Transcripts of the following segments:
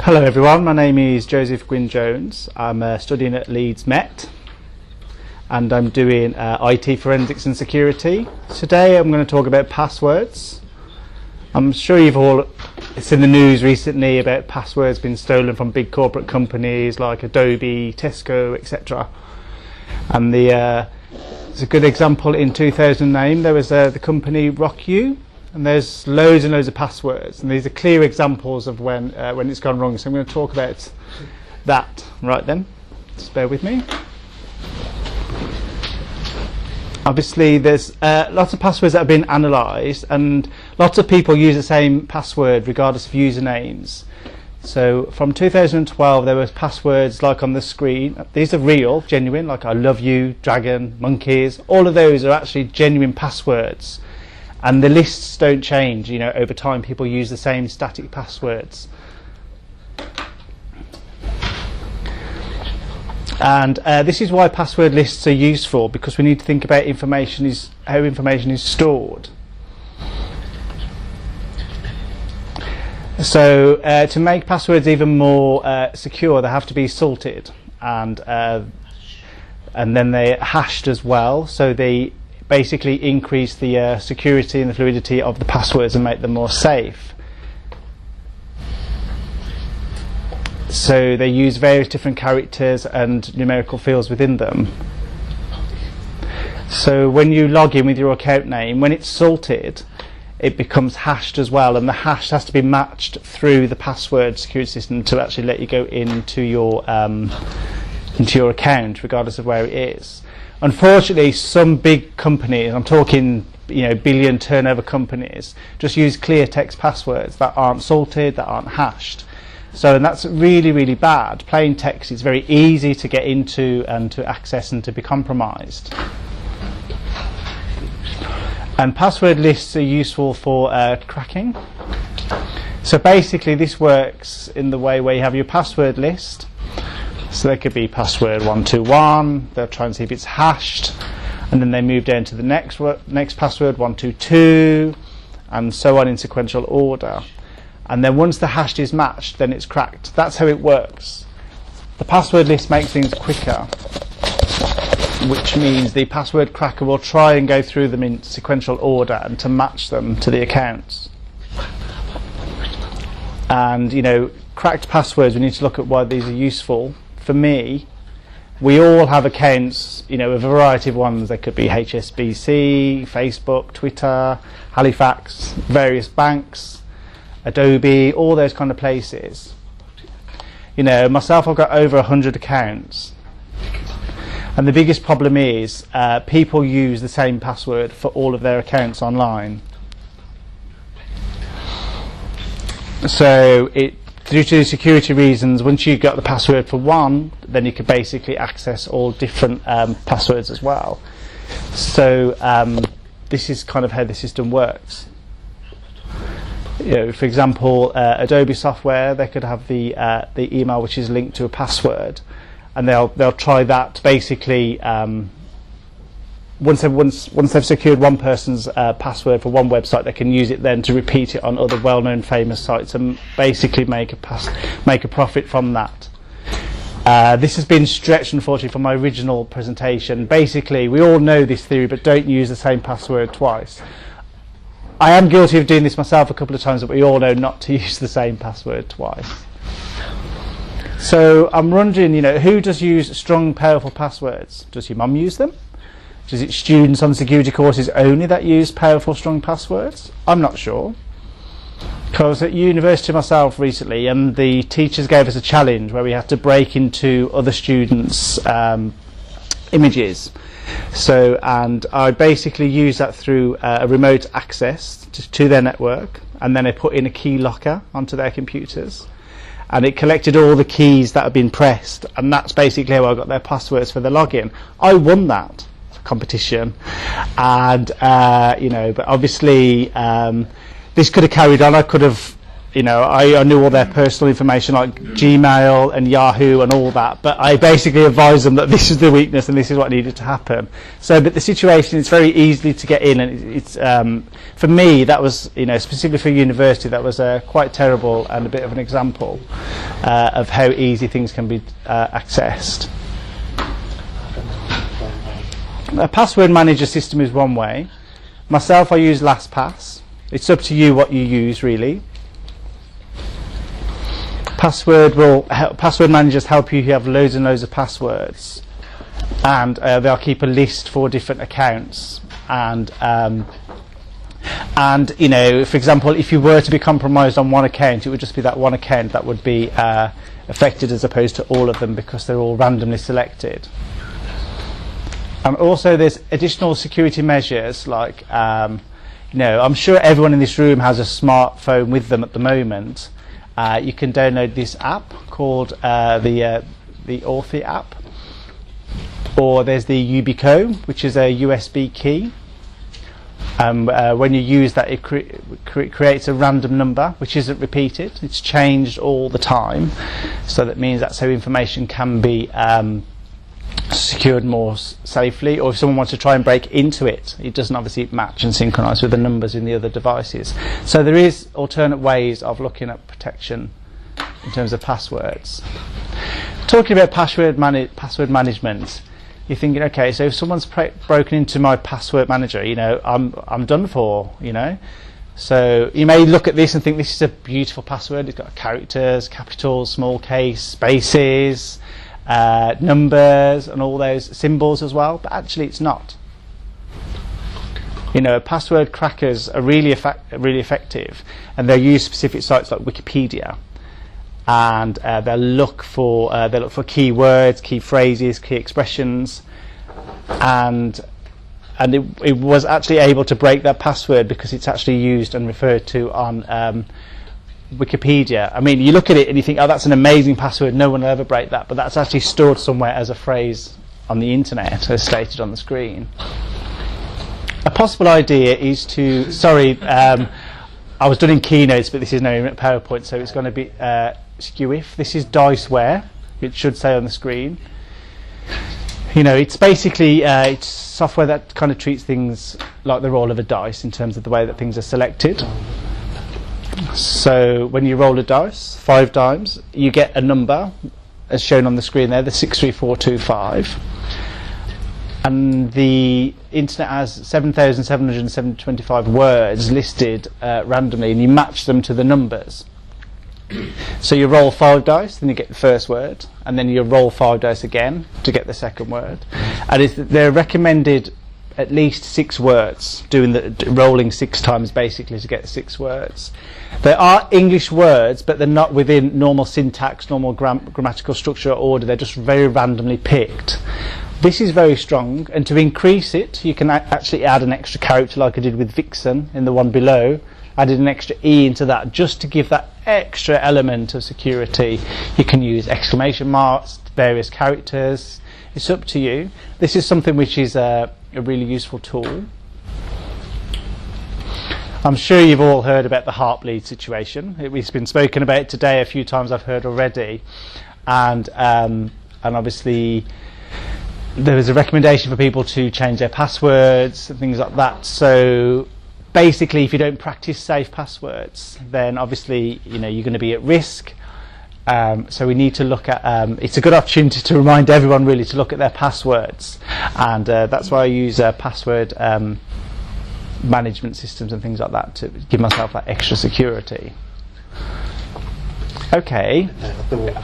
Hello everyone, my name is Joseph Gwynne Jones. I'm studying at Leeds Met and I'm doing IT Forensics and Security. Today I'm going to talk about passwords. I'm sure it's in the news recently about passwords being stolen from big corporate companies like Adobe, Tesco, etc. And it's a good example. In 2009 there was the company RockU. And there's loads and loads of passwords, and these are clear examples of when it's gone wrong. So I'm going to talk about that. Right then, just bear with me. Obviously, there's lots of passwords that have been analysed, and lots of people use the same password regardless of usernames. So from 2012, there was passwords like on the screen. These are real, genuine, like I love you, dragon, monkeys. All of those are actually genuine passwords. And the lists don't change, over time people use the same static passwords. And this is why password lists are useful, because we need to think about how information is stored. So to make passwords even more secure, they have to be salted, and then they're hashed as well, so they basically increase the security and the fluidity of the passwords and make them more safe. So they use various different characters and numerical fields within them. So when you log in with your account name, when it's salted, it becomes hashed as well, and the hash has to be matched through the password security system to actually let you go into your account, regardless of where it is. Unfortunately, some big companies, I'm talking billion turnover companies, just use clear text passwords that aren't salted, that aren't hashed. And that's really, really bad. Plain text is very easy to get into and to access and to be compromised. And password lists are useful for cracking. So basically this works in the way where you have your password list. So they could be password 121, they'll try and see if it's hashed, and then they move down to the next password 122, and so on in sequential order. And then once the hashed is matched, then it's cracked. That's how it works. The password list makes things quicker, which means the password cracker will try and go through them in sequential order and to match them to the accounts. And cracked passwords, we need to look at why these are useful. For me, we all have accounts, a variety of ones. They could be HSBC, Facebook, Twitter, Halifax, various banks, Adobe, all those kind of places. Myself, I've got over 100 accounts. And the biggest problem is people use the same password for all of their accounts online. So due to security reasons, once you've got the password for one, then you can basically access all different passwords as well. So this is kind of how the system works. For example, Adobe software, they could have the email which is linked to a password, and they'll try that basically. Once they've secured one person's password for one website, they can use it then to repeat it on other well-known famous sites and basically make a profit from that. This has been stretched, unfortunately, from my original presentation. Basically, we all know this theory, but don't use the same password twice. I am guilty of doing this myself a couple of times, but we all know not to use the same password twice. So I'm wondering, who does use strong, powerful passwords? Does your mum use them? Is it students on security courses only that use powerful, strong passwords? I'm not sure. Because at university myself recently, and the teachers gave us a challenge where we had to break into other students' images. And I basically used that through a remote access to their network, and then I put in a key locker onto their computers. And it collected all the keys that had been pressed, and that's basically how I got their passwords for the login. I won that competition, and but obviously this could have carried on. I could have I knew all their personal information like Gmail and Yahoo and all that, but I basically advised them that this is the weakness and this is what needed to happen. So, but the situation is very easy to get in, and it's for me that was, specifically for university, that was quite terrible and a bit of an example of how easy things can be accessed. A password manager system is one way. Myself, I use LastPass. It's up to you what you use, really. Password managers help you if you have loads and loads of passwords, and they'll keep a list for different accounts. And for example, if you were to be compromised on one account, it would just be that one account that would be affected, as opposed to all of them, because they're all randomly selected. And also, there's additional security measures like, I'm sure everyone in this room has a smartphone with them at the moment. You can download this app called the Authy app, or there's the Ubico, which is a USB key. When you use that, it creates a random number which isn't repeated. It's changed all the time, so that means that's how information can be secured more safely. Or if someone wants to try and break into it, it doesn't obviously match and synchronize with the numbers in the other devices. So there is alternate ways of looking at protection in terms of passwords. Talking about password management, you're thinking, okay, so if someone's broken into my password manager, I'm done for, So you may look at this and think this is a beautiful password. It's got characters, capitals, small case, spaces, numbers, and all those symbols as well, but actually it's not. Password crackers are really effective, and they use specific sites like Wikipedia, and they'll look for keywords, key phrases, key expressions, and it was actually able to break that password because it's actually used and referred to on Wikipedia. I mean, you look at it and you think, oh, that's an amazing password, no one will ever break that, but that's actually stored somewhere as a phrase on the internet, as stated on the screen. A possible idea is to, I was done in Keynotes, but this is now in PowerPoint, so it's going to be SKUIF. This is Diceware, it should say on the screen. It's basically it's software that kind of treats things like the roll of a dice in terms of the way that things are selected. So when you roll a dice 5 times, you get a number, as shown on the screen there, the 63425. And the internet has 7,725 words listed randomly, and you match them to the numbers. So you roll 5 dice, then you get the first word, and then you roll 5 dice again to get the second word. And they're recommended at least 6 words, rolling 6 times basically to get 6 words. There are English words, but they're not within normal syntax, normal grammatical structure or order. They're just very randomly picked. This is very strong, and to increase it, you can actually add an extra character like I did with Vixen in the one below. Added an extra E into that just to give that extra element of security. You can use exclamation marks, various characters. It's up to you. This is something which is a really useful tool. I'm sure you've all heard about the Heartbleed situation. It's been spoken about today a few times, I've heard already, and obviously there was a recommendation for people to change their passwords and things like that. So basically, if you don't practice safe passwords, then obviously you're going to be at risk. So we need to look at, it's a good opportunity to remind everyone really to look at their passwords, and that's why I use password management systems and things like that to give myself that extra security. Okay,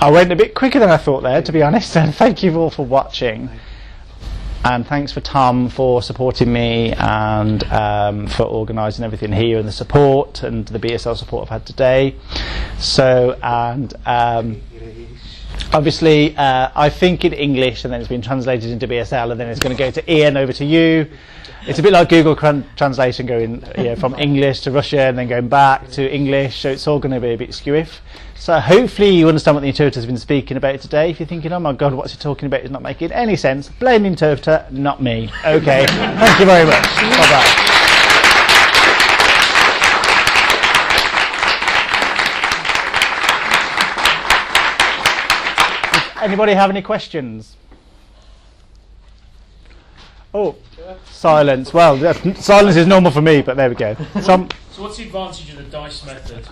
I went a bit quicker than I thought there, to be honest, and thank you all for watching. And thanks for Tom for supporting me and for organising everything here, and the support and the BSL support I've had today. So, and obviously I think in English, and then it's been translated into BSL, and then it's going to go to Ian, over to you. It's a bit like Google Translation, going from English to Russian and then going back to English, so it's all going to be a bit skewiff. So hopefully you understand what the interpreter has been speaking about today. If you're thinking, oh my god, what's he talking about, is not making any sense, blame the interpreter, not me. Okay, thank you very much. Bye-bye. Anybody have any questions? Oh, silence. Well, silence is normal for me, but there we go. So what's the advantage of the dice method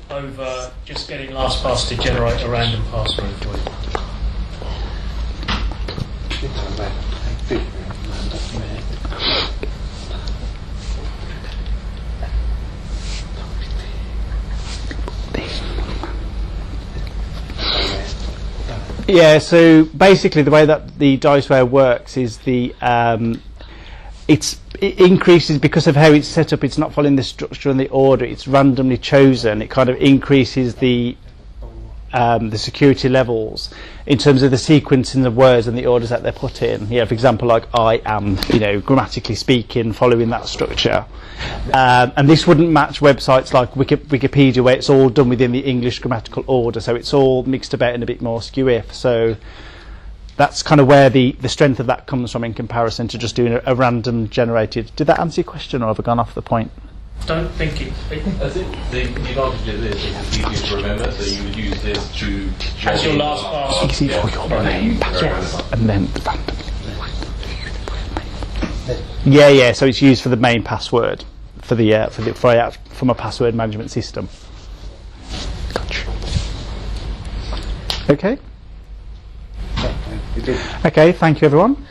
over just getting LastPass to generate a random password for you? Yeah, so basically the way that the diceware works is it increases because of how it's set up. It's not following the structure and the order. It's randomly chosen. It kind of increases the security levels in terms of the sequencing of words and the orders that they're put in. Yeah, for example, like I am, grammatically speaking, following that structure. And this wouldn't match websites like Wikipedia, where it's all done within the English grammatical order, so it's all mixed about and a bit more skew-if. So that's kind of where the strength of that comes from in comparison to just doing a random generated. Did that answer your question, or have I gone off the point? Don't think it. I think the advantage of this is it's easier to remember, so you would use this to... As your LastPass. Easy for your name, yes. And then the random. Yeah. So it's used for the main password from a password management system. Okay. Okay. Thank you, everyone.